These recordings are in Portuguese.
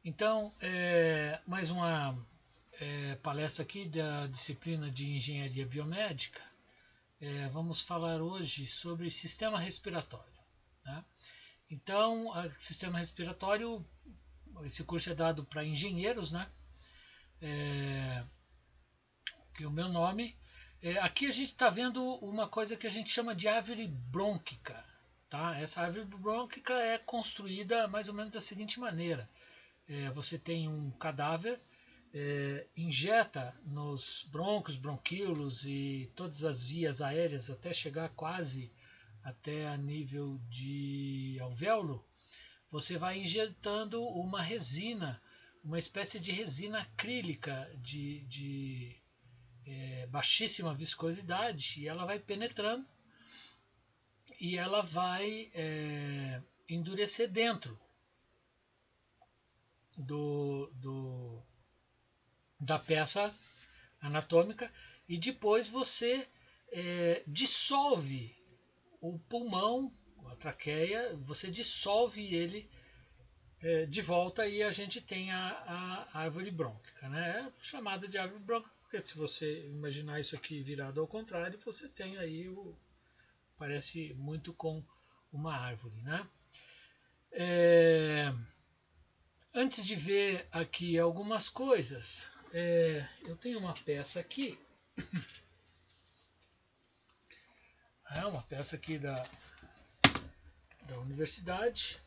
Então, mais uma palestra aqui da disciplina de Engenharia Biomédica. Vamos falar hoje sobre sistema respiratório. Né? Então, o sistema respiratório, esse curso é dado para engenheiros, né? Que é o meu nome. Aqui a gente está vendo uma coisa que a gente chama de árvore brônquica. Tá? Essa árvore brônquica é construída mais ou menos da seguinte maneira. Você tem um cadáver, injeta nos brônquios, bronquíolos e todas as vias aéreas até chegar quase até a nível de alvéolo, você vai injetando uma resina, uma espécie de resina acrílica de baixíssima viscosidade, e ela vai penetrando e ela vai endurecer dentro da peça anatômica, e depois você dissolve o pulmão, a traqueia, você dissolve ele de volta, e a gente tem a árvore brônquica, né? É chamada de árvore brônquica porque se você imaginar isso aqui virado ao contrário, você tem aí parece muito com uma árvore, né? Antes de ver aqui algumas coisas, eu tenho uma peça aqui, uma peça aqui da universidade.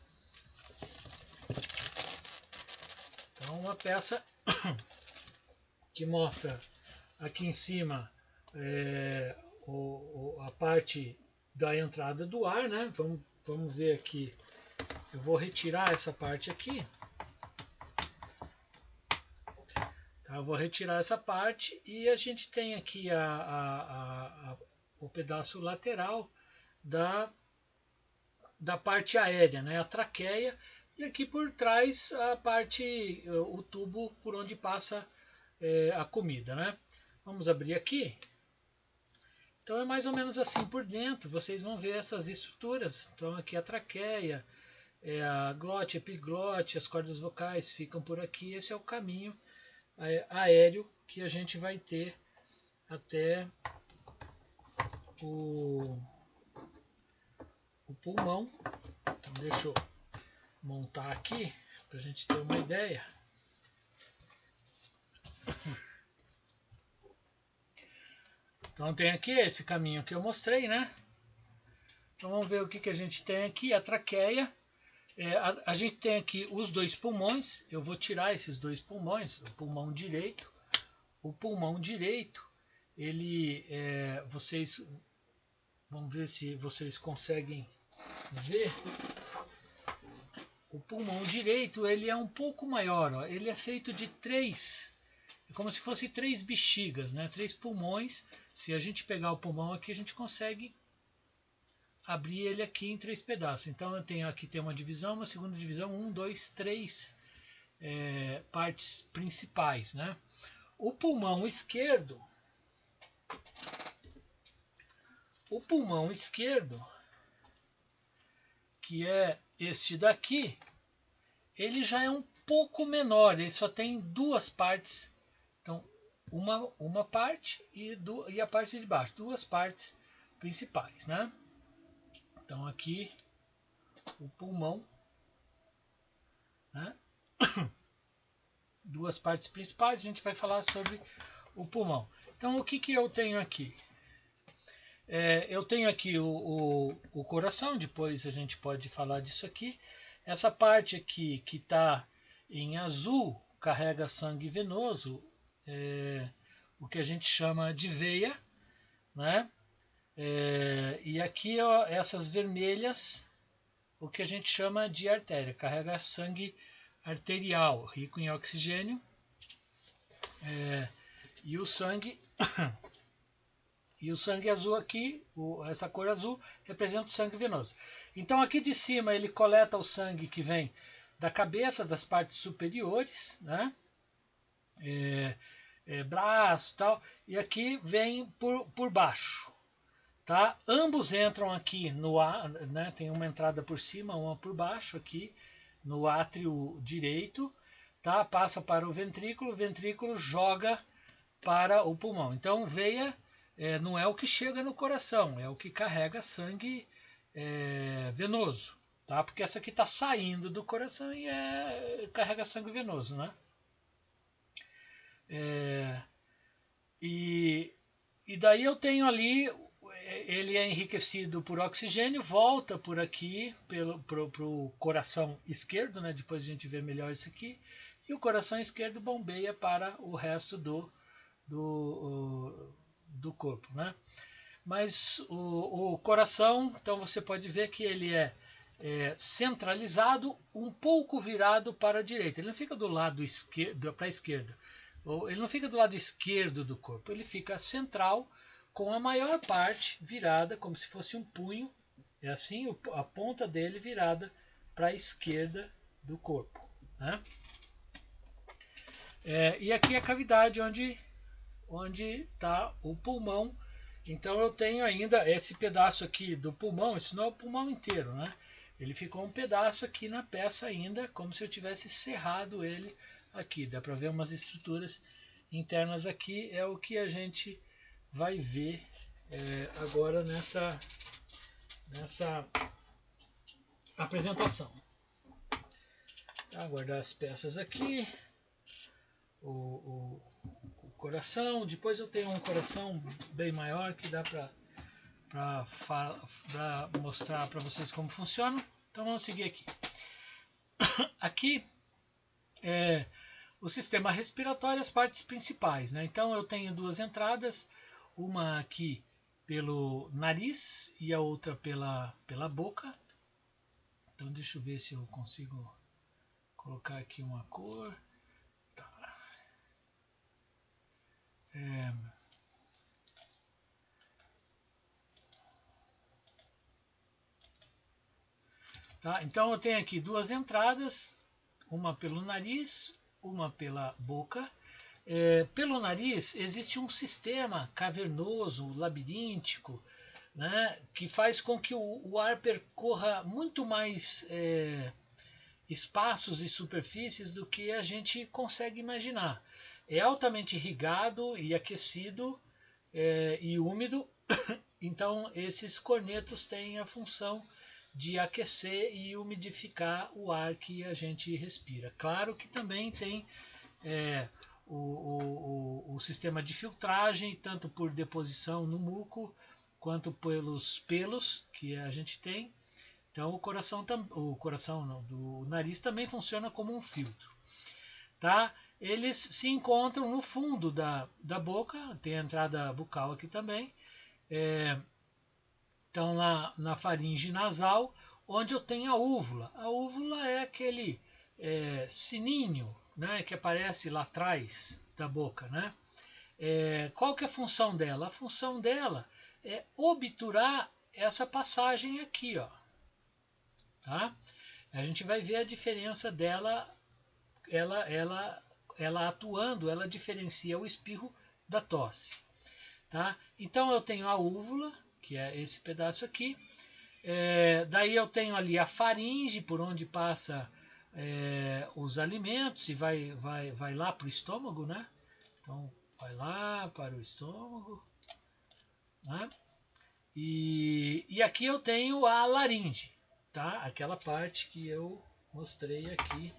Então, uma peça que mostra aqui em cima a parte da entrada do ar, né? Vamos ver aqui. Eu vou retirar essa parte aqui. Tá? Eu vou retirar essa parte e a gente tem aqui o pedaço lateral da parte aérea, né? A traqueia, e aqui por trás a parte, o tubo por onde passa a comida, né? Vamos abrir aqui. Então é mais ou menos assim por dentro, vocês vão ver essas estruturas. Então aqui a traqueia, a glote, a epiglote, as cordas vocais ficam por aqui. Esse é o caminho aéreo que a gente vai ter até o pulmão. Então deixa eu montar aqui para a gente ter uma ideia. Então tem aqui esse caminho que eu mostrei, né? Então vamos ver o que a gente tem aqui. A traqueia. A gente tem aqui os dois pulmões. Eu vou tirar esses dois pulmões. O pulmão direito. O pulmão direito, ele, vocês vamos ver se vocês conseguem ver. O pulmão direito, ele é um pouco maior. Ó. Ele é feito de três, como se fosse três bexigas, né? Três pulmões. Se a gente pegar o pulmão aqui, a gente consegue abrir ele aqui em três pedaços. Então eu tenho aqui tem uma divisão, uma segunda divisão, 1, 2, 3 partes principais, né? O pulmão esquerdo, que é este daqui, ele já é um pouco menor, ele só tem duas partes. Então, uma parte e a parte de baixo, duas partes principais, né? Então aqui o pulmão, né? Duas partes principais, a gente vai falar sobre o pulmão. Então o que eu tenho aqui? Eu tenho aqui o coração, depois a gente pode falar disso aqui. Essa parte aqui que está em azul carrega sangue venoso, o que a gente chama de veia, né? E aqui, ó, essas vermelhas, o que a gente chama de artéria, carrega sangue arterial, rico em oxigênio, e o sangue azul aqui, essa cor azul, representa o sangue venoso. Então aqui de cima ele coleta o sangue que vem da cabeça, das partes superiores, né? Braço e tal, e aqui vem por baixo. Tá? Ambos entram aqui no ar, né? Tem uma entrada por cima, uma por baixo aqui no átrio direito. tá? Passa para o ventrículo joga para o pulmão. Então, veia não é o que chega no coração, é o que carrega sangue venoso, tá? Porque essa aqui está saindo do coração e carrega sangue venoso, né? E daí eu tenho ali, ele é enriquecido por oxigênio, volta por aqui pro coração esquerdo, né? Depois a gente vê melhor isso aqui. E o coração esquerdo bombeia para o resto do corpo, né? Mas o coração, então você pode ver que ele é centralizado, um pouco virado para a direita. Ele não fica do lado esquerdo para a esquerda. Ele não fica do lado esquerdo do corpo, ele fica central, com a maior parte virada, como se fosse um punho. É assim, a ponta dele virada para a esquerda do corpo, né? E aqui é a cavidade onde está o pulmão. Então eu tenho ainda esse pedaço aqui do pulmão, isso não é o pulmão inteiro, né? Ele ficou um pedaço aqui na peça ainda, como se eu tivesse serrado ele aqui. Dá para ver umas estruturas internas aqui, é o que a gente vai ver agora nessa apresentação. Tá, guardar as peças aqui. O coração, depois eu tenho um coração bem maior que dá para mostrar para vocês como funciona. Então vamos seguir aqui. Aqui é o sistema respiratório, as partes principais, né? Então eu tenho duas entradas, uma aqui pelo nariz e a outra pela boca. Então deixa eu ver se eu consigo colocar aqui uma cor. Tá? Então eu tenho aqui duas entradas, uma pelo nariz, uma pela boca. Pelo nariz existe um sistema cavernoso, labiríntico, né, que faz com que o ar percorra muito mais espaços e superfícies do que a gente consegue imaginar. É altamente irrigado e aquecido e úmido, então esses cornetos têm a função de aquecer e umidificar o ar que a gente respira. Claro que também tem o sistema de filtragem, tanto por deposição no muco, quanto pelos pelos que a gente tem. Então o coração do nariz também funciona como um filtro. Tá? Eles se encontram no fundo da boca, tem a entrada bucal aqui também. Estão lá na faringe nasal, onde eu tenho a úvula. A úvula é aquele sininho, né, que aparece lá atrás da boca, né? Qual que é a função dela? A função dela é obturar essa passagem aqui, ó. Tá? A gente vai ver a diferença dela, ela atuando, ela diferencia o espirro da tosse. Tá? Então eu tenho a úvula, que é esse pedaço aqui. Daí eu tenho ali a faringe, por onde passa os alimentos e vai lá para o estômago, né? Então vai lá para o estômago, né? E aqui eu tenho a laringe, tá? Aquela parte que eu mostrei aqui.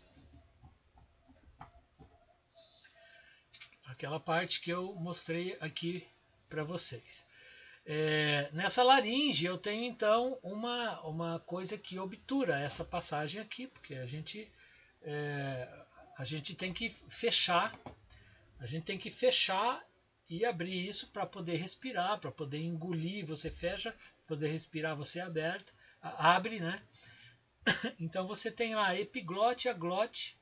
Aquela parte que eu mostrei aqui para vocês. Nessa laringe eu tenho então uma coisa que obtura essa passagem aqui, porque a gente tem que fechar, e abrir isso para poder respirar, para poder engolir, você fecha, para poder respirar, você abre, né? Então você tem a epiglote e a glote,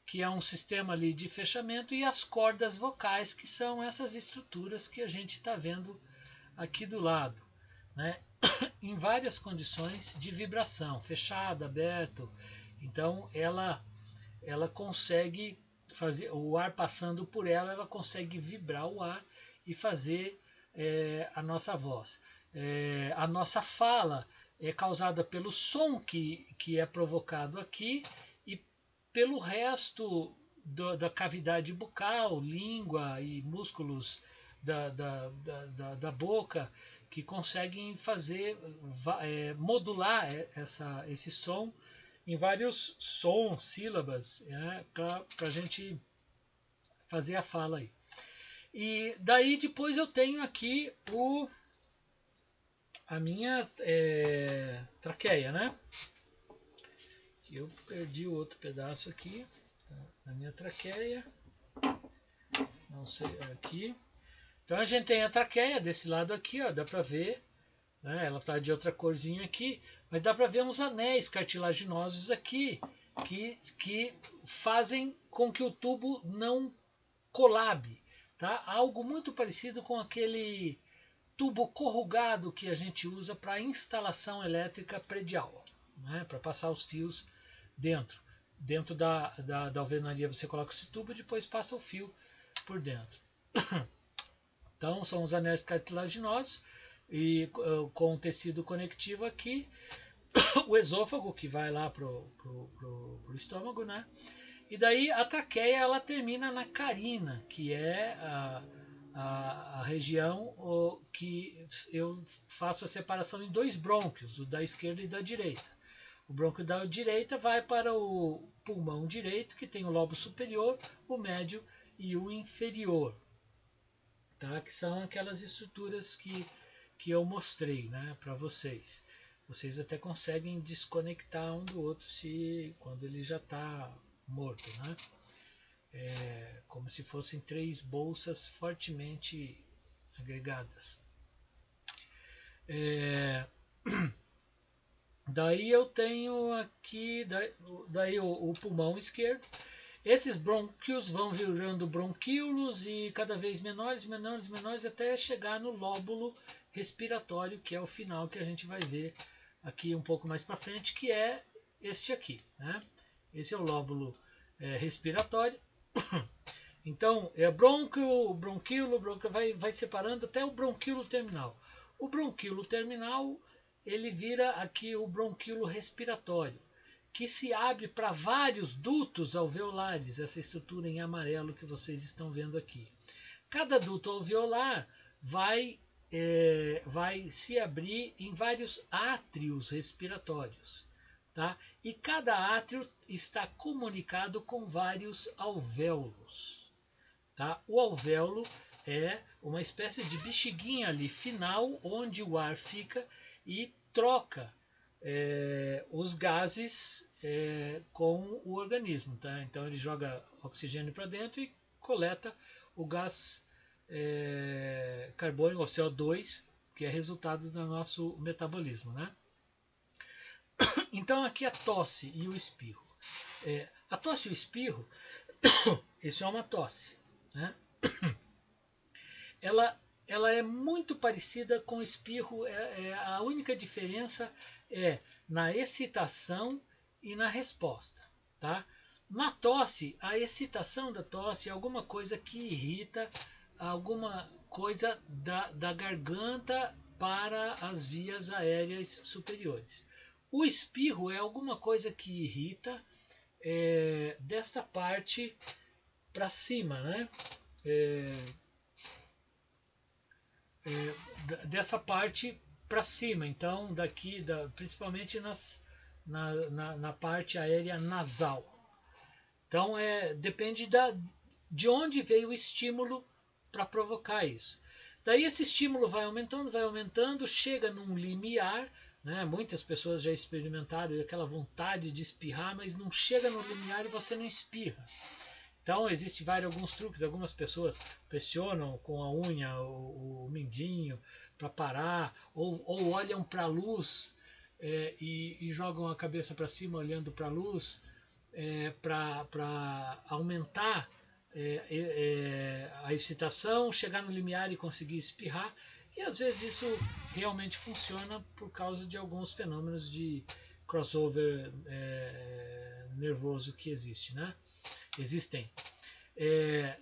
que é um sistema ali de fechamento, e as cordas vocais, que são essas estruturas que a gente está vendo aqui do lado, né? Em várias condições de vibração, fechado, aberto. Então ela consegue fazer, o ar passando por ela consegue vibrar o ar e fazer a nossa voz. A nossa fala é causada pelo som que é provocado aqui pelo resto da cavidade bucal, língua e músculos da boca, que conseguem fazer modular esse som em vários sons, sílabas, né, para a gente fazer a fala aí. E daí depois eu tenho aqui a minha traqueia, né? Eu perdi o outro pedaço aqui, tá? Na minha traqueia, não sei, aqui. Então a gente tem a traqueia desse lado aqui, ó, dá para ver, né? Ela tá de outra corzinha aqui, mas dá para ver uns anéis cartilaginosos aqui que fazem com que o tubo não colabe, tá? Algo muito parecido com aquele tubo corrugado que a gente usa para instalação elétrica predial, né? Para passar os fios dentro da alvenaria. Você coloca esse tubo e depois passa o fio por dentro. Então são os anéis cartilaginosos e com o tecido conectivo aqui, o esôfago que vai lá pro estômago, né? E daí a traqueia ela termina na carina, que é a região que eu faço a separação em dois brônquios, o da esquerda e da direita. O brônquio da direita vai para o pulmão direito, que tem o lobo superior, o médio e o inferior, tá? Que são aquelas estruturas que eu mostrei, né, para vocês. Vocês até conseguem desconectar um do outro quando ele já está morto, né? Como se fossem três bolsas fortemente agregadas. Daí eu tenho aqui daí o pulmão esquerdo. Esses brônquios vão virando bronquíolos e cada vez menores, menores, menores, até chegar no lóbulo respiratório, que é o final que a gente vai ver aqui um pouco mais para frente, que é este aqui, né? Esse é o lóbulo respiratório. Então, brônquio, bronquíolo, vai separando até o bronquíolo terminal. O bronquíolo terminal, ele vira aqui o bronquíolo respiratório, que se abre para vários dutos alveolares, essa estrutura em amarelo que vocês estão vendo aqui. Cada duto alveolar vai se abrir em vários átrios respiratórios, tá? E cada átrio está comunicado com vários alvéolos, tá? O alvéolo é uma espécie de bexiguinha ali final, onde o ar fica e troca os gases com o organismo, tá? Então ele joga oxigênio para dentro e coleta o gás carbônico, ou CO2, que é resultado do nosso metabolismo, né? Então aqui a tosse e o espirro. A tosse e o espirro, isso é uma tosse, né? Ela é muito parecida com o espirro, a única diferença é na excitação e na resposta, tá? Na tosse, a excitação da tosse é alguma coisa que irrita, alguma coisa da garganta para as vias aéreas superiores. O espirro é alguma coisa que irrita desta parte para cima, né? Dessa parte para cima, então daqui, principalmente na parte aérea nasal. Então depende de onde veio o estímulo para provocar isso. Daí esse estímulo vai aumentando, chega num limiar, né? Muitas pessoas já experimentaram aquela vontade de espirrar, mas não chega no limiar e você não espirra. Então existem alguns truques, algumas pessoas pressionam com a unha o mindinho para parar, ou olham para a luz e jogam a cabeça para cima olhando para a luz para aumentar a excitação, chegar no limiar e conseguir espirrar. E às vezes isso realmente funciona por causa de alguns fenômenos de crossover nervoso que existe, né? Existem.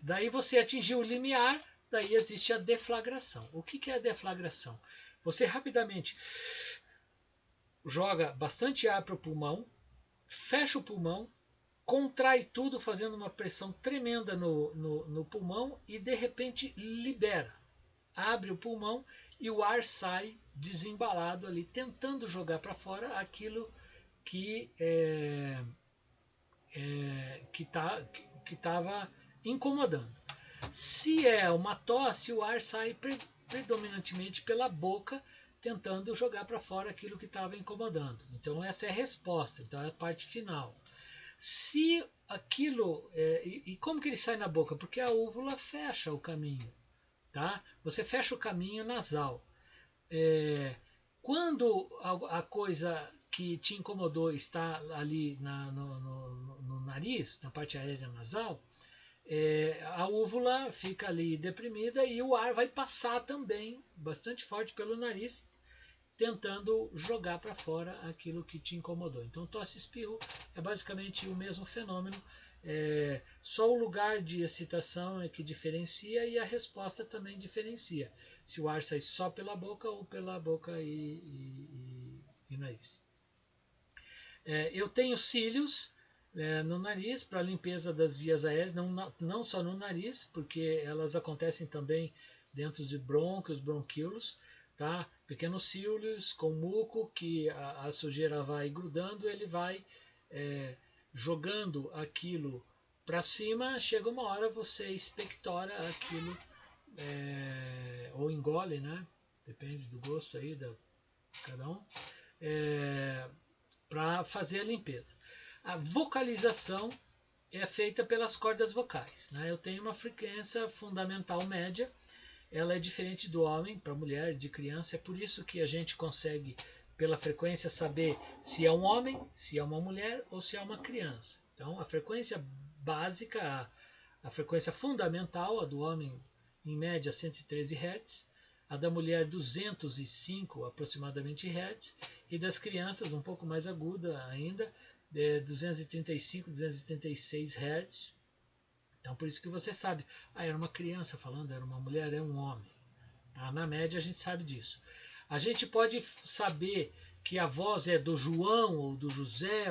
Daí você atingiu o limiar, daí existe a deflagração. O que é a deflagração? Você rapidamente joga bastante ar para o pulmão, fecha o pulmão, contrai tudo, fazendo uma pressão tremenda no pulmão e de repente libera. Abre o pulmão e o ar sai desembalado ali, tentando jogar para fora aquilo que estava incomodando. Se é uma tosse, o ar sai predominantemente pela boca, tentando jogar para fora aquilo que estava incomodando. Então essa é a resposta, então é a parte final. Se aquilo e como que ele sai na boca? Porque a úvula fecha o caminho, tá? Você fecha o caminho nasal. Quando a coisa que te incomodou está ali no nariz, na parte aérea nasal, a úvula fica ali deprimida e o ar vai passar também bastante forte pelo nariz, tentando jogar para fora aquilo que te incomodou. Então, tosse e espirro é basicamente o mesmo fenômeno, só o lugar de excitação é que diferencia e a resposta também diferencia, se o ar sai só pela boca ou pela boca e nariz. Eu tenho cílios no nariz para limpeza das vias aéreas, não só no nariz, porque elas acontecem também dentro de brônquios, bronquíolos, tá? Pequenos cílios com muco que a sujeira vai grudando, ele vai jogando aquilo para cima, chega uma hora você expectora aquilo ou engole, né? Depende do gosto aí de cada um, para fazer a limpeza. A vocalização é feita pelas cordas vocais, né? Eu tenho uma frequência fundamental média, ela é diferente do homem para mulher, de criança, é por isso que a gente consegue, pela frequência, saber se é um homem, se é uma mulher ou se é uma criança. Então, a frequência básica, a frequência fundamental, a do homem, em média 113 Hz, a da mulher 205 aproximadamente Hz, e das crianças, um pouco mais aguda ainda, 235, 236 Hz. Então, por isso que você sabe, era uma criança falando, era uma mulher, é um homem. Na média, a gente sabe disso. A gente pode saber que a voz é do João ou do José,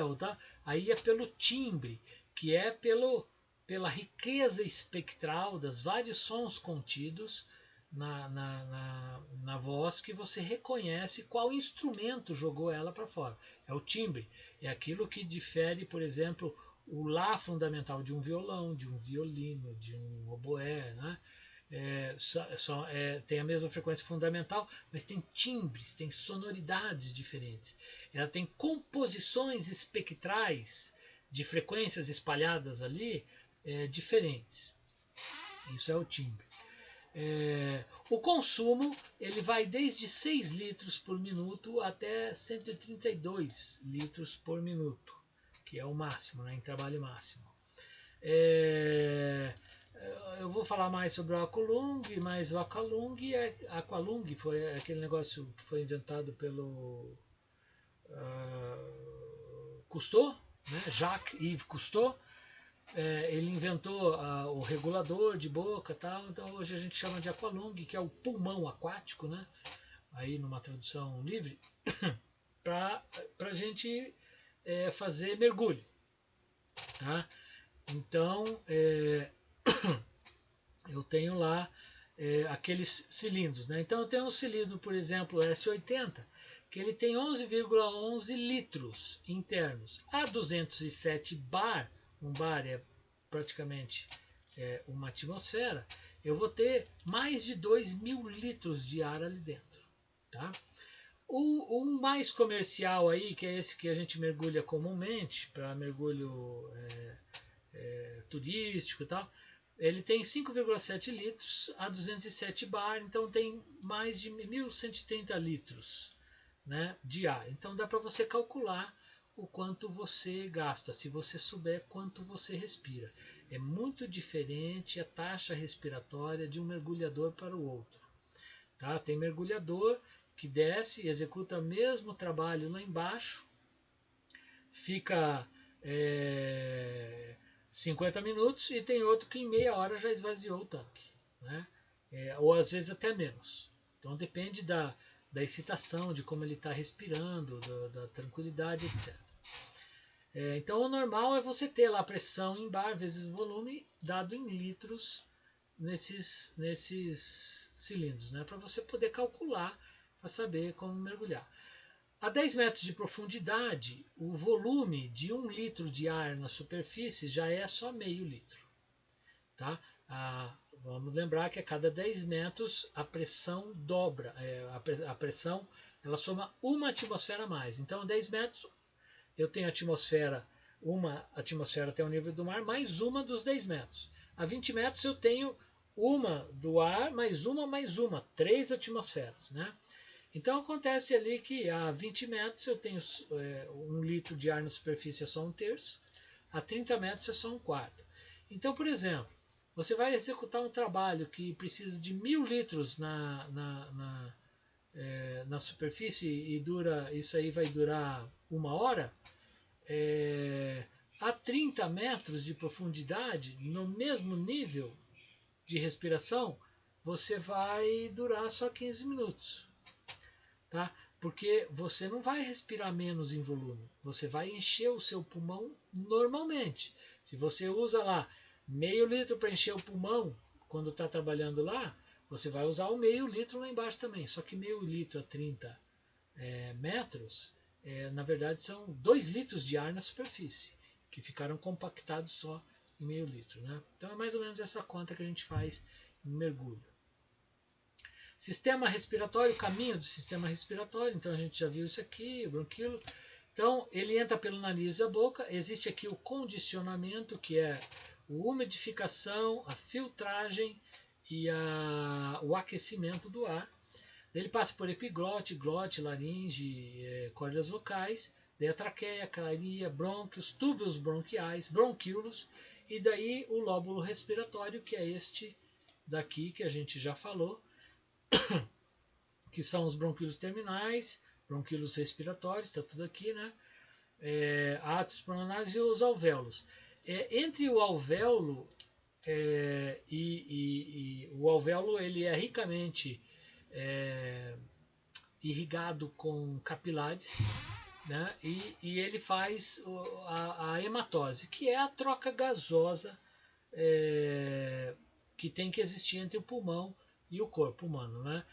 aí é pelo timbre, que é pela riqueza espectral das vários sons contidos na voz, que você reconhece qual instrumento jogou ela para fora. É o timbre, é aquilo que difere, por exemplo, o Lá fundamental de um violão, de um violino, de um oboé, né? Tem a mesma frequência fundamental, mas tem timbres, tem sonoridades diferentes. Ela tem composições espectrais de frequências espalhadas ali diferentes. Isso é o timbre. O consumo ele vai desde 6 litros por minuto até 132 litros por minuto, que é o máximo, né, em trabalho máximo. Eu vou falar mais sobre o Aqualung, mas o Aqualung foi aquele negócio que foi inventado pelo Cousteau, né, Jacques-Yves Cousteau. Ele inventou o regulador de boca, tal, então hoje a gente chama de Aqualung, que é o pulmão aquático, né, aí numa tradução livre, para a gente fazer mergulho. Tá? Então, eu tenho lá aqueles cilindros. Né? Então, eu tenho um cilindro, por exemplo, S80, que ele tem 11,11 litros internos. A 207 bar, um bar é praticamente uma atmosfera, eu vou ter mais de 2.000 litros de ar ali dentro. Tá? O mais comercial aí, que é esse que a gente mergulha comumente, para mergulho turístico e tal, ele tem 5,7 litros a 207 bar, então tem mais de 1.130 litros, né, de ar. Então dá para você calcular o quanto você gasta, se você souber quanto você respira. É muito diferente a taxa respiratória de um mergulhador para o outro. Tá? Tem mergulhador que desce e executa o mesmo trabalho lá embaixo, fica 50 minutos, e tem outro que em meia hora já esvaziou o tanque, né? Ou às vezes até menos. Então depende da excitação, de como ele está respirando, da tranquilidade, etc. Então o normal é você ter lá a pressão em bar vezes o volume dado em litros nesses cilindros, né? Para você poder calcular, para saber como mergulhar. A 10 metros de profundidade, o volume de 1 litro de ar na superfície já é só meio litro. Tá? Vamos lembrar que a cada 10 metros a pressão dobra. A pressão ela soma uma atmosfera a mais. Então, a 10 metros eu tenho uma atmosfera até o nível do mar, mais uma dos 10 metros. A 20 metros eu tenho uma do ar, mais uma, 3 atmosferas. Né? Então acontece ali que a 20 metros eu tenho 1 litro de ar na superfície é só 1/3, a 30 metros é só 1/4. Então, por exemplo, você vai executar um trabalho que precisa de 1000 litros na superfície e isso aí vai durar 1 hora, a 30 metros de profundidade, no mesmo nível de respiração, você vai durar só 15 minutos. Tá? Porque você não vai respirar menos em volume, você vai encher o seu pulmão normalmente. Se você usa lá meio litro para encher o pulmão quando está trabalhando lá, você vai usar o meio litro lá embaixo também. Só que meio litro a 30 metros, na verdade são 2 litros de ar na superfície, que ficaram compactados só em meio litro. Né? Então é mais ou menos essa conta que a gente faz em mergulho. Sistema respiratório, caminho do sistema respiratório, então a gente já viu isso aqui, o bronquíolo. Então ele entra pelo nariz e a boca, existe aqui o condicionamento, que é a umidificação, a filtragem e o aquecimento do ar. Ele passa por epiglote, glote, laringe, cordas vocais, daí a traqueia, caria, brônquios, túbulos bronquiais, bronquíolos, e daí o lóbulo respiratório, que é este daqui que a gente já falou, que são os bronquíolos terminais, bronquíolos respiratórios, está tudo aqui, né? Átrios pulmonares e os alvéolos. Entre o alvéolo o alvéolo ele é ricamente irrigado com capilares, né? E ele faz a hematose, que é a troca gasosa que tem que existir entre o pulmão e o corpo humano. Né?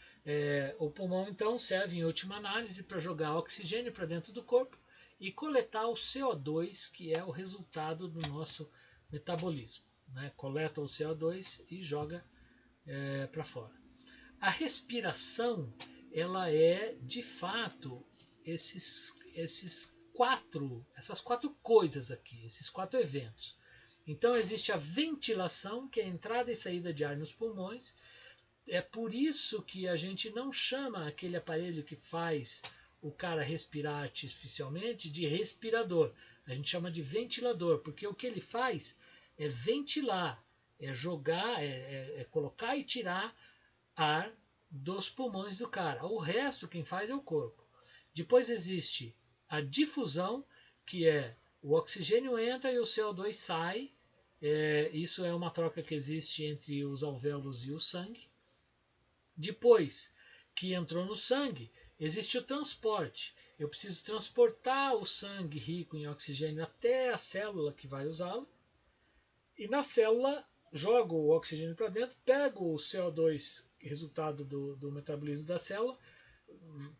O pulmão, então, serve, em última análise, para jogar oxigênio para dentro do corpo e coletar o CO2, que é o resultado do nosso metabolismo. Né? Coleta o CO2 e joga para fora. A respiração, ela é, de fato, essas 4 coisas aqui, esses 4 eventos. Então, existe a ventilação, que é a entrada e saída de ar nos pulmões. É por isso que a gente não chama aquele aparelho que faz o cara respirar artificialmente de respirador. A gente chama de ventilador, porque o que ele faz é ventilar, é jogar, é colocar e tirar ar dos pulmões do cara. O resto quem faz é o corpo. Depois existe a difusão, que é o oxigênio entra e o CO2 sai. Isso é uma troca que existe entre os alvéolos e o sangue. Depois que entrou no sangue, existe o transporte. Eu preciso transportar o sangue rico em oxigênio até a célula que vai usá-lo. E na célula, jogo o oxigênio para dentro, pego o CO2, resultado do metabolismo da célula,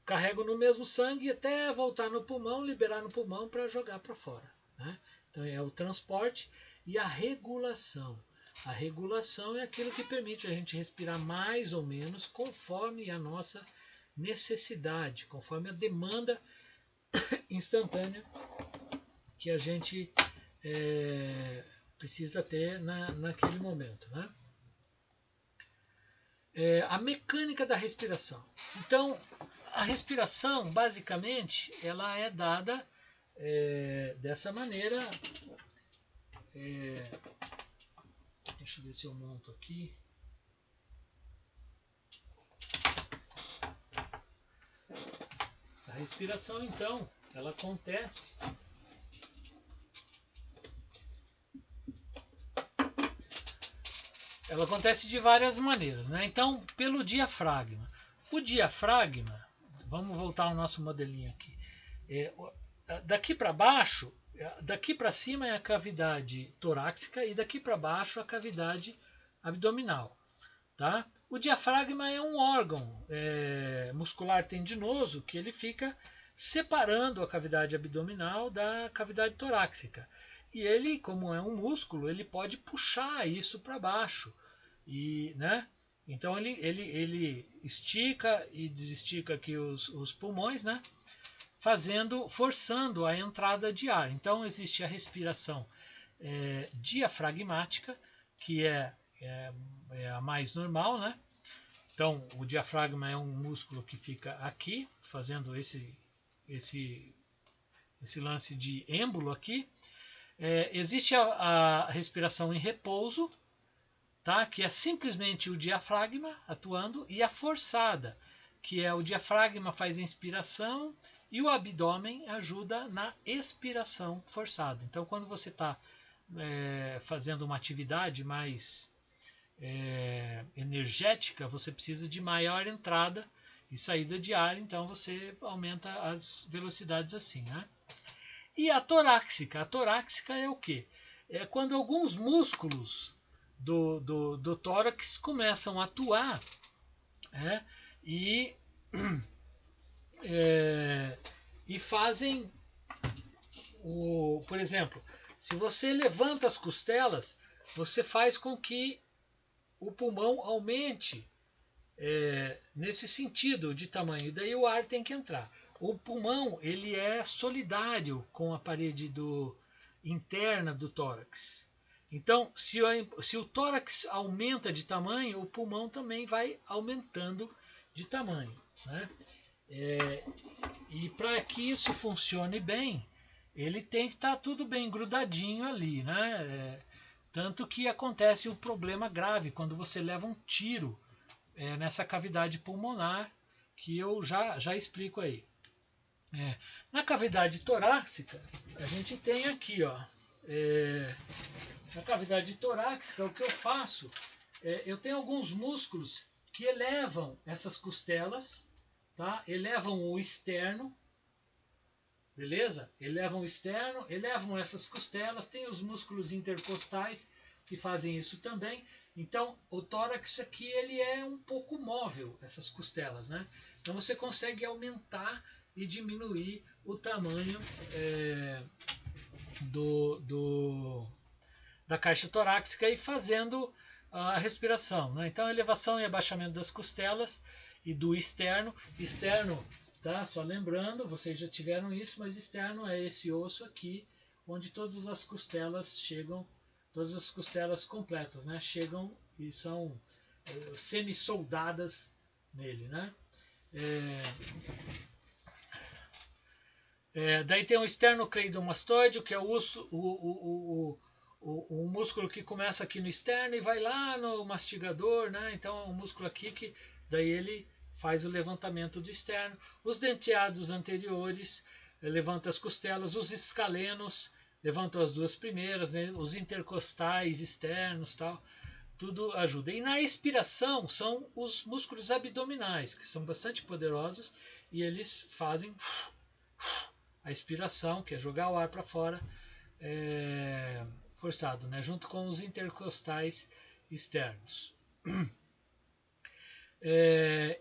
carrego no mesmo sangue até voltar no pulmão, liberar no pulmão para jogar para fora. Né? Então é o transporte e a regulação. A regulação é aquilo que permite a gente respirar mais ou menos conforme a nossa necessidade, conforme a demanda instantânea que a gente precisa ter naquele momento. Né? A mecânica da respiração. Então, a respiração, basicamente, ela é dada dessa maneira. Deixa eu ver se eu monto aqui. A respiração, então, ela acontece de várias maneiras. Né? Então, pelo diafragma. O diafragma, vamos voltar ao nosso modelinho aqui. daqui para baixo, daqui para cima é a cavidade torácica e daqui para baixo a cavidade abdominal. Tá? O diafragma é um órgão muscular tendinoso que ele fica separando a cavidade abdominal da cavidade torácica. E ele, como é um músculo, ele pode puxar isso para baixo. E, né? Então ele estica e desestica aqui os pulmões, né? Forçando a entrada de ar. Então existe a respiração diafragmática, que é a mais normal, né? Então o diafragma é um músculo que fica aqui, fazendo esse lance de êmbolo aqui. Existe a respiração em repouso, tá? Que é simplesmente o diafragma atuando, e a forçada, que é o diafragma faz a inspiração e o abdômen ajuda na expiração forçada. Então, quando você está fazendo uma atividade mais energética, você precisa de maior entrada e saída de ar, então você aumenta as velocidades assim, né? E a torácica é o quê? É quando alguns músculos do tórax começam a atuar e fazem por exemplo, se você levanta as costelas, você faz com que o pulmão aumente nesse sentido de tamanho, e daí o ar tem que entrar. O pulmão ele é solidário com a parede interna do tórax. Então, se o tórax aumenta de tamanho, o pulmão também vai aumentando de tamanho, né? E para que isso funcione bem, ele tem que estar tudo bem grudadinho ali, né? Tanto que acontece o problema grave quando você leva um tiro nessa cavidade pulmonar, que eu já explico aí. Na cavidade torácica, a gente tem aqui, ó, na cavidade torácica, o que eu faço, eu tenho alguns músculos que elevam essas costelas, tá? Elevam o externo, beleza? Elevam o externo, elevam essas costelas, tem os músculos intercostais que fazem isso também. Então, o tórax aqui ele é um pouco móvel, essas costelas, né? Então você consegue aumentar e diminuir o tamanho da caixa torácica e fazendo a respiração, né? Então, elevação e abaixamento das costelas e do externo. Externo, tá? Só lembrando, vocês já tiveram isso, mas externo é esse osso aqui, onde todas as costelas chegam, todas as costelas completas, né? Chegam e são semi-soldadas nele, né? Daí tem o esternocleidomastoide, que é o músculo que começa aqui no externo e vai lá no mastigador, né? Então é um músculo aqui que daí ele faz o levantamento do externo. Os denteados anteriores levantam as costelas, os escalenos levantam as duas primeiras, né? Os intercostais externos, tal, tudo ajuda. E na expiração são os músculos abdominais, que são bastante poderosos, e eles fazem a expiração, que é jogar o ar para fora, forçado, né? Junto com os intercostais externos.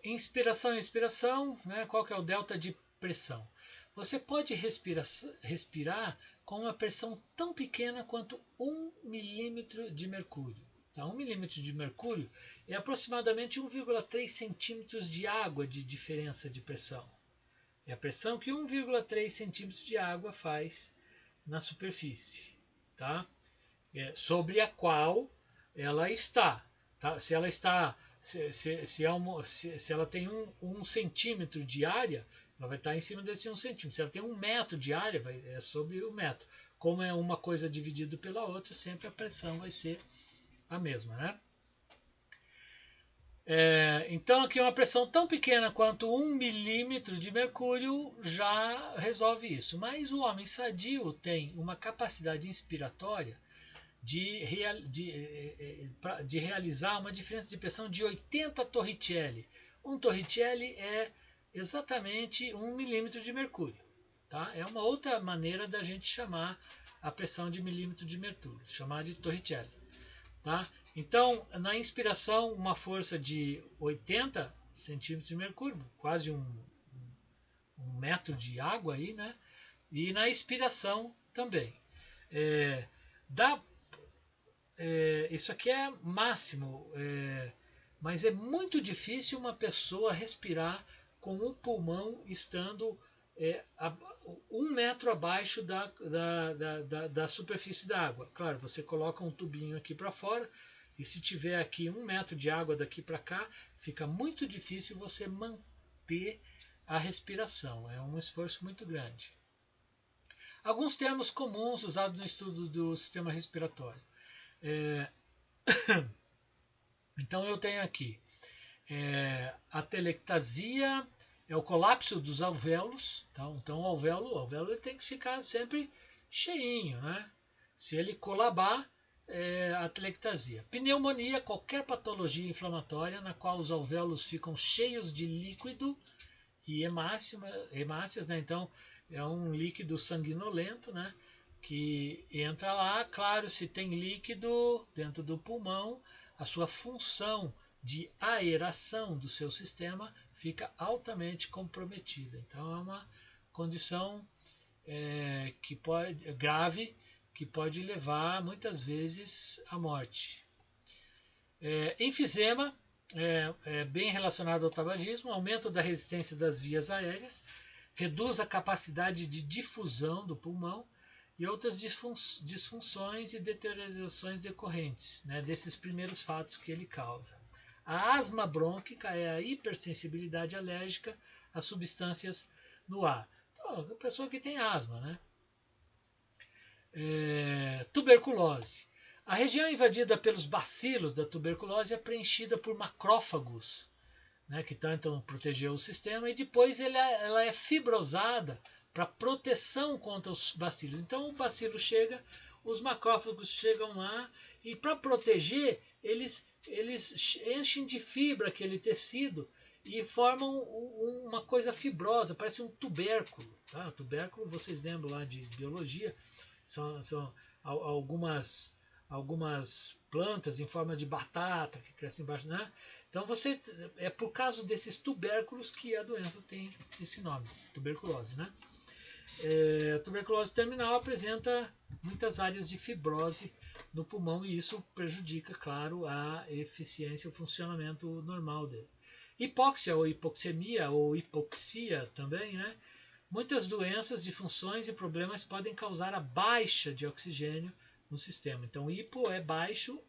Inspiração e expiração, né? Qual que é o delta de pressão? Você pode respirar com uma pressão tão pequena quanto 1 milímetro de mercúrio. Tá? 1 milímetro de mercúrio é aproximadamente 1,3 centímetros de água de diferença de pressão. É a pressão que 1,3 centímetros de água faz na superfície, tá? Sobre a qual ela está. Tá? Se ela está, se ela tem 1 centímetro de área, ela vai estar em cima desse 1 centímetro. Se ela tem 1 metro de área, é sobre o metro. Como é uma coisa dividida pela outra, sempre a pressão vai ser a mesma, né? Então aqui uma pressão tão pequena quanto 1 milímetro de mercúrio já resolve isso. Mas o homem sadio tem uma capacidade inspiratória de realizar uma diferença de pressão de 80 torricelli. Um torricelli é exatamente 1 milímetro de mercúrio. Tá? É uma outra maneira da gente chamar a pressão de milímetro de mercúrio, chamar de Torricelli. Tá? Então, na inspiração, uma força de 80 centímetros de mercúrio, quase um metro de água aí, né? E na expiração também. Dá isso aqui é máximo, mas é muito difícil uma pessoa respirar com o pulmão estando 1 metro abaixo da superfície da água. Claro, você coloca um tubinho aqui para fora, e se tiver aqui 1 metro de água daqui para cá, fica muito difícil você manter a respiração. É um esforço muito grande. Alguns termos comuns usados no estudo do sistema respiratório. Então eu tenho aqui a telectasia, é o colapso dos alvéolos. Então o alvéolo ele tem que ficar sempre cheinho, né? Se ele colabar, a telectasia. Pneumonia, qualquer patologia inflamatória na qual os alvéolos ficam cheios de líquido e hemácias, né? Então é um líquido sanguinolento, né? Que entra lá, claro, se tem líquido dentro do pulmão, a sua função de aeração do seu sistema fica altamente comprometida. Então é uma condição grave, que pode levar muitas vezes à morte. Enfisema é bem relacionado ao tabagismo, aumento da resistência das vias aéreas, reduz a capacidade de difusão do pulmão e outras disfunções e deteriorações decorrentes, né, desses primeiros fatos que ele causa. A asma brônquica é a hipersensibilidade alérgica a substâncias no ar. Então, a pessoa que tem asma, né? Tuberculose. A região invadida pelos bacilos da tuberculose é preenchida por macrófagos, né, que tentam proteger o sistema, e depois ela é fibrosada para proteção contra os bacilos. Então o bacilo chega, os macrófagos chegam lá e para proteger eles enchem de fibra aquele tecido e formam uma coisa fibrosa, parece um tubérculo. Tá? Tubérculo, vocês lembram lá de biologia, são algumas plantas em forma de batata que crescem embaixo, né? Então é por causa desses tubérculos que a doença tem esse nome, tuberculose, né? A tuberculose terminal apresenta muitas áreas de fibrose no pulmão e isso prejudica, claro, a eficiência e o funcionamento normal dele. Hipóxia ou hipoxemia ou hipoxia também, né? Muitas doenças, disfunções e problemas podem causar a baixa de oxigênio no sistema. Então, hipo é baixo,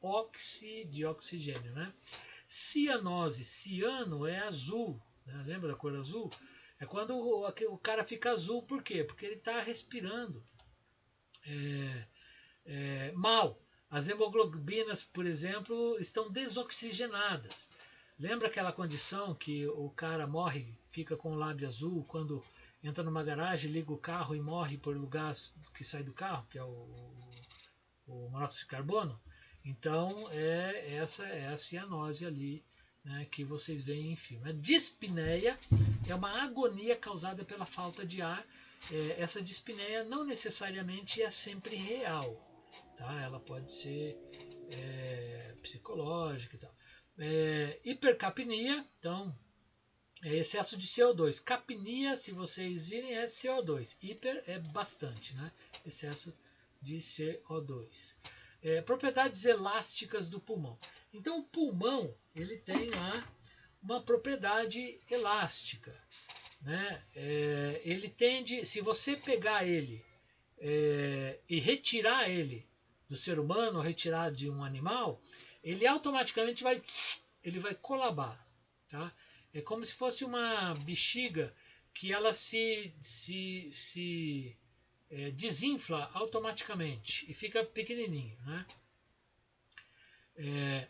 de oxigênio, né? Cianose, ciano é azul, né? Lembra da cor azul? É quando o cara fica azul, por quê? Porque ele está respirando mal. As hemoglobinas, por exemplo, estão desoxigenadas. Lembra aquela condição que o cara morre, fica com o lábio azul quando entra numa garagem, liga o carro e morre por o gás que sai do carro, que é o monóxido de carbono? Então, essa é a cianose ali, né, que vocês veem em filme. A dispneia é uma agonia causada pela falta de ar. Essa dispneia não necessariamente é sempre real. Tá? Ela pode ser psicológica e tal. Hipercapnia, então, é excesso de CO2. Capnia, se vocês virem, é CO2. Hiper é bastante, né? Excesso de CO2. Propriedades elásticas do pulmão. Então, o pulmão ele tem lá uma propriedade elástica, né? Ele tende, se você pegar ele e retirar ele do ser humano, ou retirar de um animal, ele automaticamente vai colabar, tá? É como se fosse uma bexiga que ela se desinfla automaticamente e fica pequenininho, né?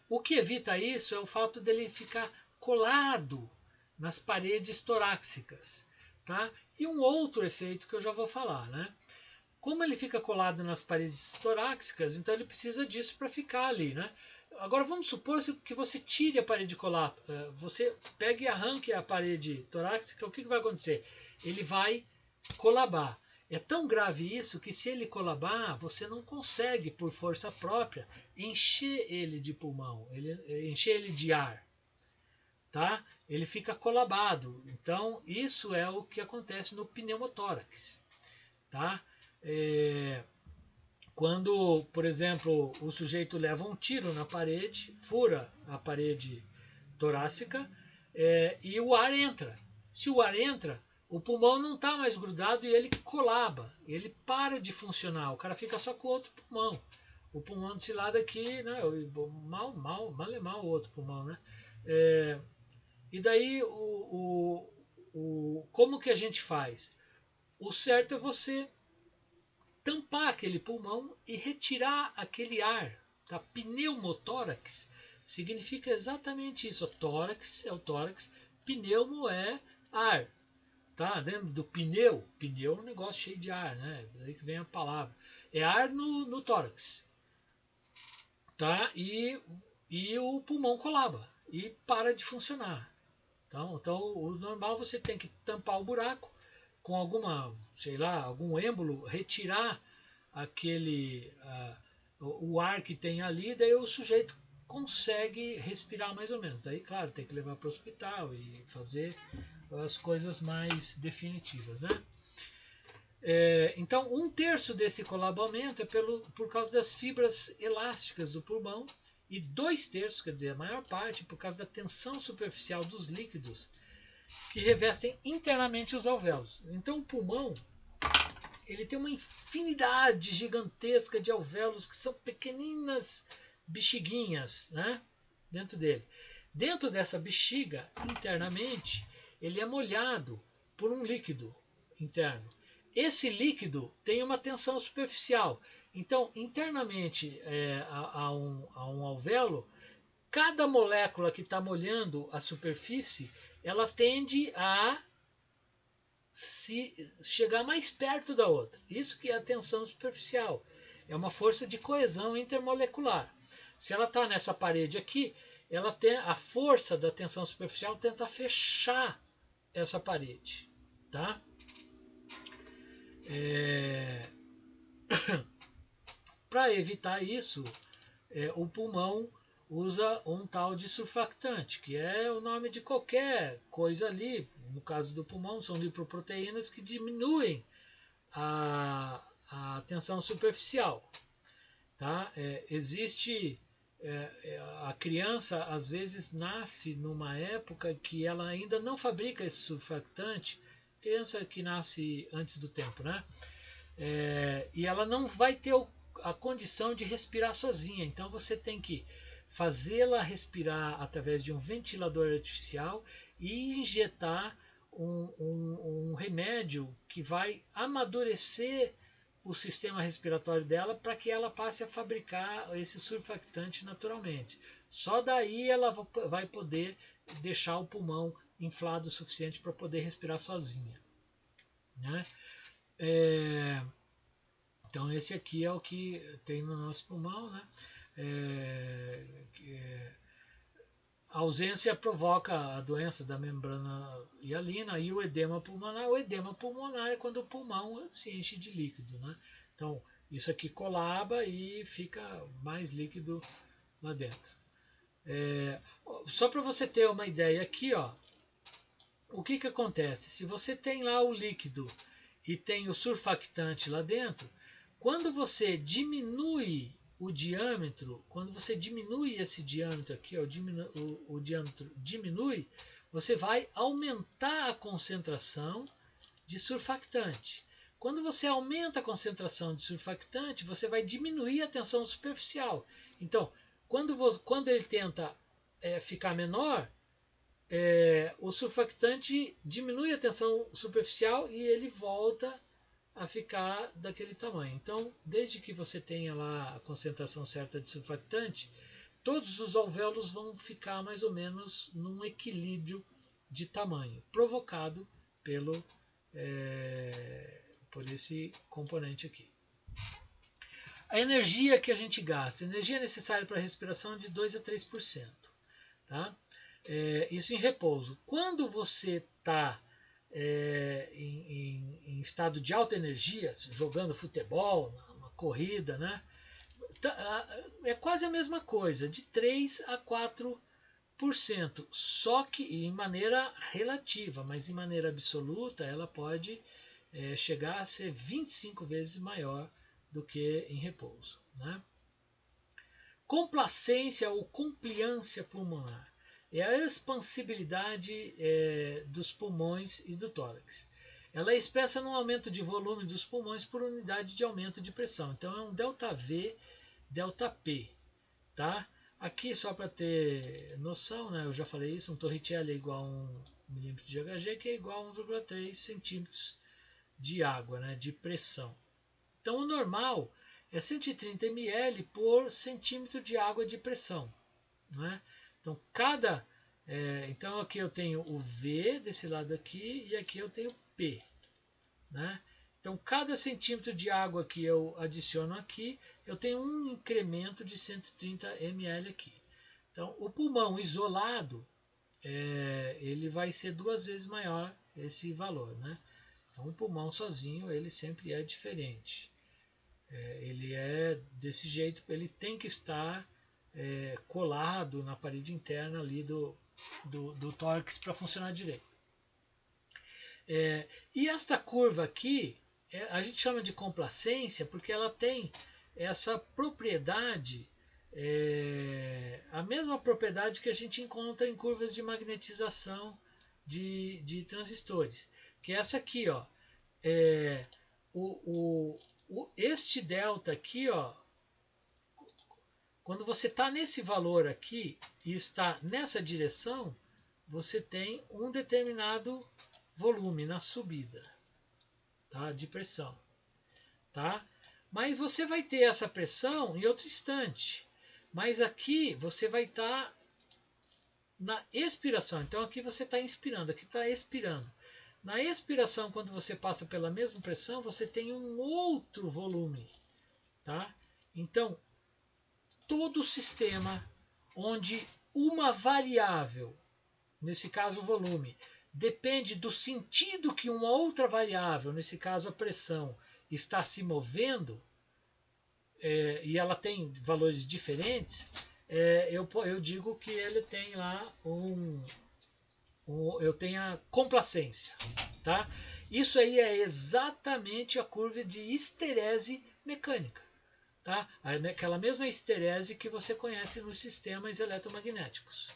O que evita isso é o fato dele ficar colado nas paredes torácicas, tá? E um outro efeito que eu já vou falar, né? Como ele fica colado nas paredes torácicas, então ele precisa disso para ficar ali, né? Agora vamos supor que você tire a parede colada, você pegue e arranque a parede torácica, o que vai acontecer? Ele vai colabar. É tão grave isso que se ele colabar, você não consegue, por força própria, encher ele de pulmão, encher ele de ar. Tá? Ele fica colabado. Então, isso é o que acontece no pneumotórax. Tá? Quando, por exemplo, o sujeito leva um tiro na parede, fura a parede torácica e o ar entra. Se o ar entra, o pulmão não está mais grudado e ele colaba, ele para de funcionar, o cara fica só com o outro pulmão. O pulmão desse lado aqui, né, mal é mal o outro pulmão, né? E daí, como que a gente faz? O certo é você tampar aquele pulmão e retirar aquele ar. Tá? Pneumotórax significa exatamente isso. O tórax é o tórax, pneumo é ar. Tá? Dentro do pneu é um negócio cheio de ar, né? Daí que vem a palavra. É ar no tórax. Tá? E o pulmão colaba e para de funcionar. Então, o normal você tem que tampar o buraco com algum êmbolo, retirar o ar que tem ali, daí o sujeito consegue respirar mais ou menos. Daí, claro, tem que levar para o hospital e fazer as coisas mais definitivas, né? Então, 1/3 desse colabamento é por causa das fibras elásticas do pulmão e 2/3, quer dizer, a maior parte, por causa da tensão superficial dos líquidos que revestem internamente os alvéolos. Então, o pulmão ele tem uma infinidade gigantesca de alvéolos que são pequeninas bexiguinhas, né, dentro dele. Dentro dessa bexiga, internamente, ele é molhado por um líquido interno. Esse líquido tem uma tensão superficial. Então, internamente a um alvéolo, cada molécula que está molhando a superfície, ela tende a chegar mais perto da outra. Isso que é a tensão superficial. É uma força de coesão intermolecular. Se ela está nessa parede aqui, ela tem a força da tensão superficial tenta fechar essa parede, tá? Para evitar isso, o pulmão usa um tal de surfactante, que é o nome de qualquer coisa ali. No caso do pulmão, são lipoproteínas que diminuem a tensão superficial. Tá? A criança às vezes nasce numa época que ela ainda não fabrica esse surfactante, criança que nasce antes do tempo, né? E ela não vai ter a condição de respirar sozinha, então você tem que fazê-la respirar através de um ventilador artificial e injetar um remédio que vai amadurecer o sistema respiratório dela para que ela passe a fabricar esse surfactante naturalmente. Só daí ela vai poder deixar o pulmão inflado o suficiente para poder respirar sozinha, né? Então esse aqui é o que tem no nosso pulmão, né? A ausência provoca a doença da membrana hialina e o edema pulmonar. O edema pulmonar é quando o pulmão se enche de líquido, né? Então isso aqui colaba e fica mais líquido lá dentro. Só para você ter uma ideia aqui, ó, o que acontece? Se você tem lá o líquido e tem o surfactante lá dentro, quando você diminui o diâmetro, quando você diminui esse diâmetro aqui, ó, o diâmetro diminui, você vai aumentar a concentração de surfactante. Quando você aumenta a concentração de surfactante, você vai diminuir a tensão superficial. Então, quando ele tenta ficar menor, o surfactante diminui a tensão superficial e ele volta a ficar daquele tamanho. Então, desde que você tenha lá a concentração certa de surfactante, todos os alvéolos vão ficar mais ou menos num equilíbrio de tamanho, provocado por esse componente aqui. A energia que a gente gasta, a energia necessária para a respiração é de 2 a 3%. Tá? Isso em repouso. Quando você está em estado de alta energia, jogando futebol, uma corrida, né? É quase a mesma coisa, de 3 a 4%, só que em maneira relativa, mas em maneira absoluta ela pode chegar a ser 25 vezes maior do que em repouso. Né? Complacência ou compliância pulmonar é a expansibilidade dos pulmões e do tórax. Ela é expressa no aumento de volume dos pulmões por unidade de aumento de pressão. Então é um ΔV, ΔP. Tá? Aqui, só para ter noção, né, eu já falei isso, um Torricelli é igual a 1 milímetro de Hg, que é igual a 1,3 centímetros de água, né, de pressão. Então o normal é 130 ml por centímetro de água de pressão. Né? Então então aqui eu tenho o V desse lado aqui e aqui eu tenho P. Né? Então cada centímetro de água que eu adiciono aqui, eu tenho um incremento de 130 ml aqui. Então o pulmão isolado, ele vai ser 2 vezes maior esse valor. Né? Então o pulmão sozinho ele sempre é diferente. Ele é desse jeito, ele tem que estar colado na parede interna ali do tórax para funcionar direito. E esta curva aqui, a gente chama de complacência porque ela tem essa propriedade, a mesma propriedade que a gente encontra em curvas de magnetização de transistores, que é essa aqui, ó. Este delta aqui, ó, quando você está nesse valor aqui e está nessa direção, você tem um determinado volume na subida, tá, de pressão. Tá? Mas você vai ter essa pressão em outro instante. Mas aqui você vai estar na expiração. Então aqui você está inspirando, aqui está expirando. Na expiração, quando você passa pela mesma pressão, você tem um outro volume. Tá? Então, todo sistema onde uma variável, nesse caso o volume, depende do sentido que uma outra variável, nesse caso a pressão, está se movendo, e ela tem valores diferentes, eu digo que ele tem lá eu tenho a complacência. Tá? Isso aí é exatamente a curva de histerese mecânica. Tá? Aquela mesma histerese que você conhece nos sistemas eletromagnéticos.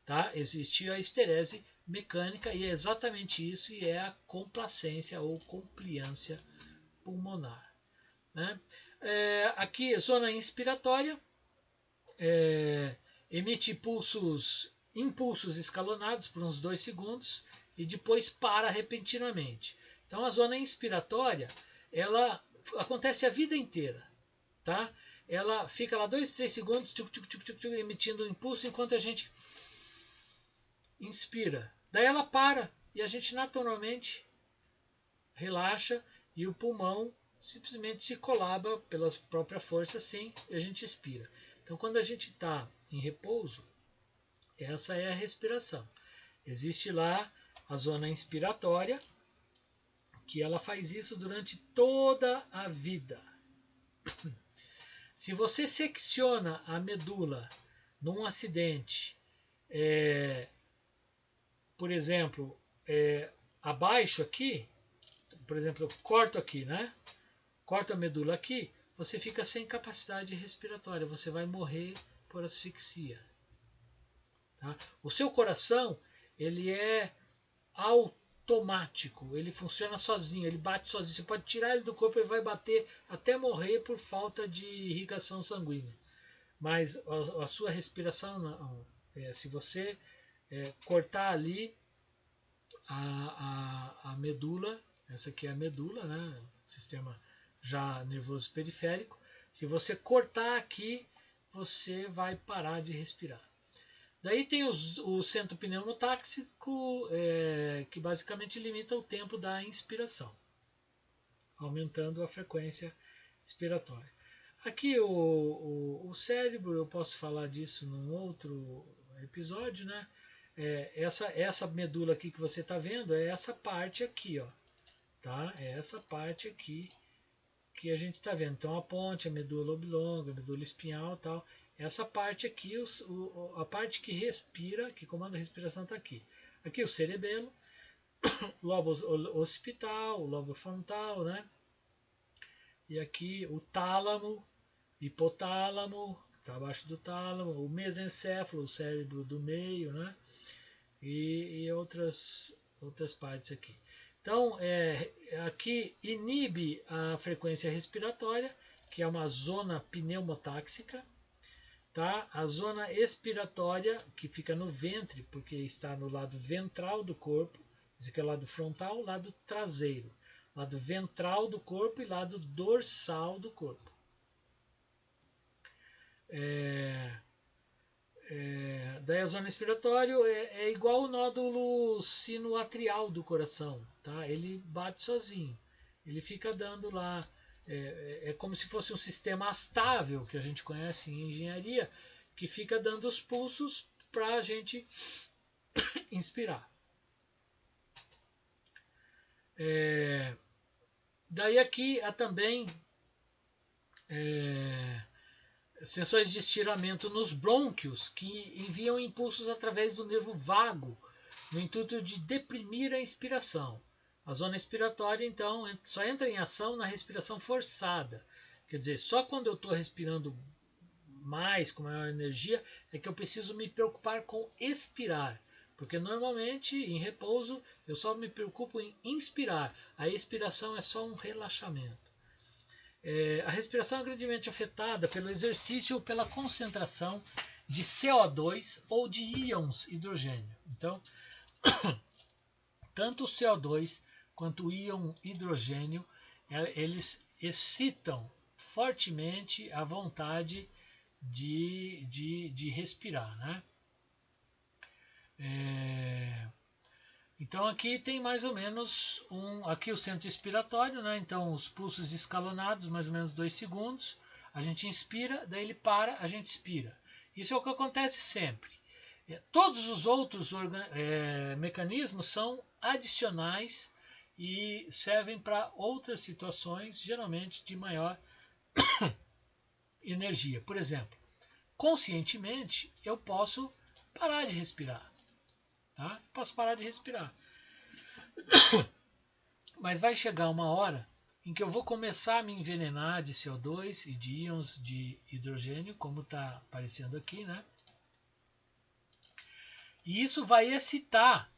Tá? Existe a histerese mecânica e é exatamente isso, e é a complacência ou compliância pulmonar. Né? Aqui, zona inspiratória, emite impulsos escalonados por uns 2 segundos e depois para repentinamente. Então a zona inspiratória, ela acontece a vida inteira. Tá? Ela fica lá 2, 3 segundos emitindo um impulso enquanto a gente inspira. Daí ela para e a gente naturalmente relaxa e o pulmão simplesmente se colaba pela própria força assim e a gente expira. Então quando a gente está em repouso, essa é a respiração. Existe lá a zona inspiratória, que ela faz isso durante toda a vida. Se você secciona a medula num acidente, por exemplo, abaixo aqui, por exemplo, eu corto aqui, né? Corto a medula aqui, você fica sem capacidade respiratória, você vai morrer por asfixia. Tá? O seu coração, ele é automático, ele funciona sozinho, ele bate sozinho. Você pode tirar ele do corpo, ele vai bater até morrer por falta de irrigação sanguínea. Mas a sua respiração não. Se você cortar ali a medula, essa aqui é a medula, né? Sistema já nervoso periférico. Se você cortar aqui, você vai parar de respirar. Daí tem o centro pneumotáxico, que basicamente limita o tempo da inspiração, aumentando a frequência expiratória. Aqui o cérebro, eu posso falar disso num outro episódio, né? essa medula aqui que você está vendo é essa parte aqui, ó, tá? É essa parte aqui que a gente está vendo. Então a ponte, a medula oblonga, a medula espinhal e tal. Essa parte aqui, a parte que respira, que comanda a respiração está aqui. Aqui o cerebelo, o lobo occipital, o lobo frontal, né? E aqui o tálamo, hipotálamo, está abaixo do tálamo, o mesencéfalo, o cérebro do meio, né? E outras partes aqui. Então, aqui inibe a frequência respiratória, que é uma zona pneumotáxica. Tá? A zona expiratória, que fica no ventre, porque está no lado ventral do corpo. Esse aqui é o lado frontal, lado traseiro. Lado ventral do corpo e lado dorsal do corpo. Daí a zona expiratória é igual o nódulo sinoatrial do coração, tá? Ele bate sozinho, ele fica dando lá, é como se fosse um sistema astável que a gente conhece em engenharia, que fica dando os pulsos para a gente inspirar. Daí aqui há também sensores de estiramento nos brônquios que enviam impulsos através do nervo vago no intuito de deprimir a inspiração. A zona expiratória, então, só entra em ação na respiração forçada. Quer dizer, só quando eu estou respirando mais, com maior energia, é que eu preciso me preocupar com expirar. Porque normalmente, em repouso, eu só me preocupo em inspirar. A expiração é só um relaxamento. A respiração é grandemente afetada pelo exercício ou pela concentração de CO2 ou de íons hidrogênio. Então, tanto o CO2 quanto o íon hidrogênio, eles excitam fortemente a vontade de respirar, né? Então aqui tem mais ou menos aqui o centro expiratório, né? Então os pulsos escalonados, mais ou menos 2 segundos, a gente inspira, daí ele para, a gente expira. Isso é o que acontece sempre. Todos os outros mecanismos são adicionais e servem para outras situações, geralmente de maior energia. Por exemplo, conscientemente eu posso parar de respirar. Tá? Posso parar de respirar. Mas vai chegar uma hora em que eu vou começar a me envenenar de CO2 e de íons de hidrogênio, como está aparecendo aqui, né? E isso vai excitar.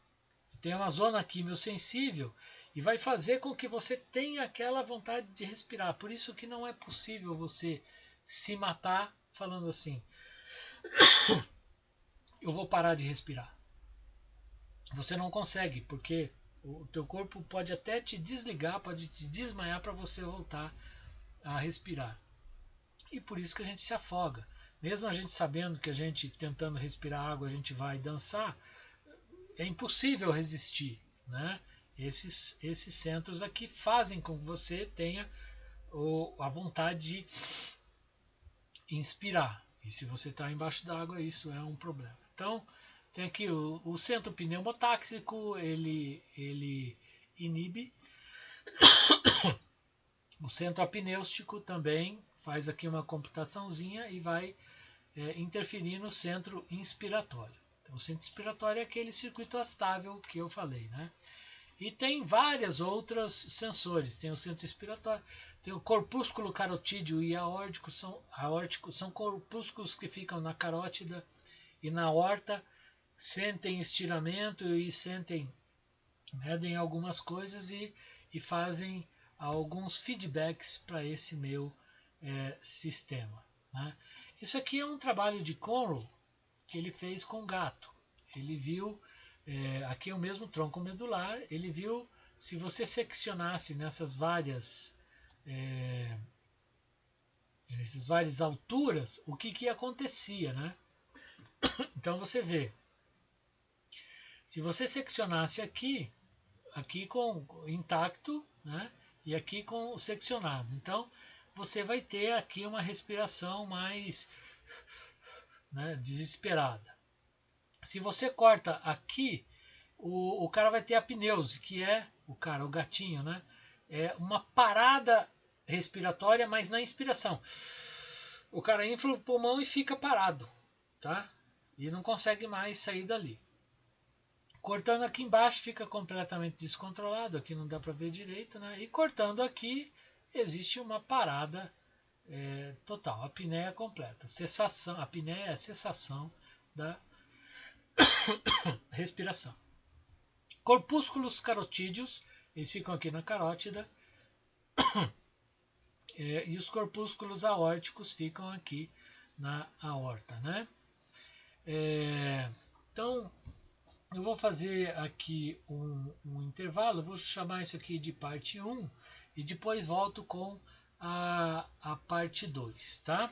Tem uma zona quimiosensível e vai fazer com que você tenha aquela vontade de respirar. Por isso que não é possível você se matar falando assim: eu vou parar de respirar. Você não consegue, porque o teu corpo pode até te desligar, pode te desmaiar para você voltar a respirar. E por isso que a gente se afoga. Mesmo a gente sabendo que a gente tentando respirar água, a gente vai dançar, é impossível resistir, né? Esses centros aqui fazem com que você tenha a vontade de inspirar. E se você está embaixo d'água, isso é um problema. Então, tem aqui o centro pneumotáxico, ele inibe. O centro apnêustico também faz aqui uma computaçãozinha e vai interferir no centro inspiratório. Então, o centro inspiratório é aquele circuito astável que eu falei, né? E tem várias outras sensores. Tem o centro inspiratório, tem o corpúsculo carotídeo e aórtico, são corpúsculos que ficam na carótida e na aorta, sentem estiramento e medem algumas coisas e fazem alguns feedbacks para esse meu sistema, né? Isso aqui é um trabalho de Conroe que ele fez com gato. Ele viu, aqui é o mesmo tronco medular, ele viu se você seccionasse nessas várias alturas, o que acontecia, né? Então você vê, se você seccionasse aqui com intacto, né? E aqui com o seccionado, então você vai ter aqui uma respiração mais, né, desesperada. Se você corta aqui, o cara vai ter apneuse, que é o gatinho, né? É uma parada respiratória, mas na inspiração. O cara infla o pulmão e fica parado, tá? E não consegue mais sair dali. Cortando aqui embaixo fica completamente descontrolado, aqui não dá para ver direito, né? E cortando aqui existe uma parada total, apneia completa. Cessação, a apneia é a cessação da respiração. Corpúsculos carotídeos, eles ficam aqui na carótida, e os corpúsculos aórticos ficam aqui na aorta, né? Então, eu vou fazer aqui um intervalo, vou chamar isso aqui de parte 1 e depois volto com a parte 2, tá?